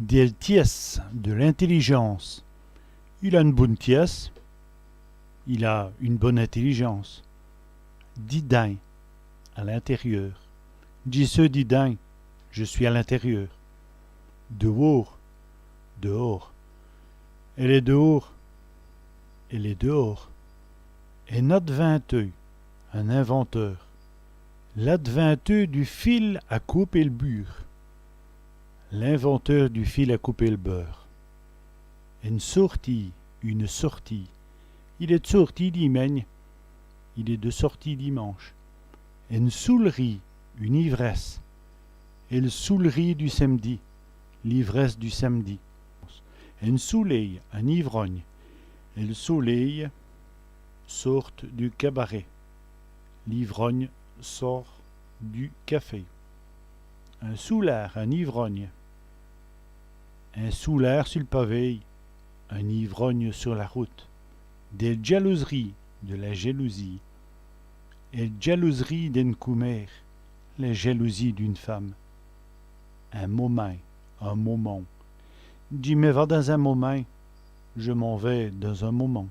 Des tiesses, de l'intelligence. Il a une bonne tiesse. Il a une bonne intelligence. Didin, à l'intérieur. Dis ce didin, je suis à l'intérieur. Dehors, dehors. Elle est dehors, elle est dehors. Et notre vinteux, un inventeur. L'advinteux du fil à couper le beurre. L'inventeur du fil à couper le beurre. Une sortie, une sortie. Il est de sortie dimanche. Il est de sortie dimanche. Une saoulerie, une ivresse. Et le saoulerie du samedi, l'ivresse du samedi. Une soleil, un ivrogne. Et le soleil sort du cabaret. L'ivrogne sort du café. Un soulard, un ivrogne. Un soulard sur le pavé, un ivrogne sur la route. Des jalouseries, de la jalousie. Et jalouserie d'une coumère, la jalousie d'une femme. Un moment, un moment. Dis, mais va dans un moment, je m'en vais dans un moment.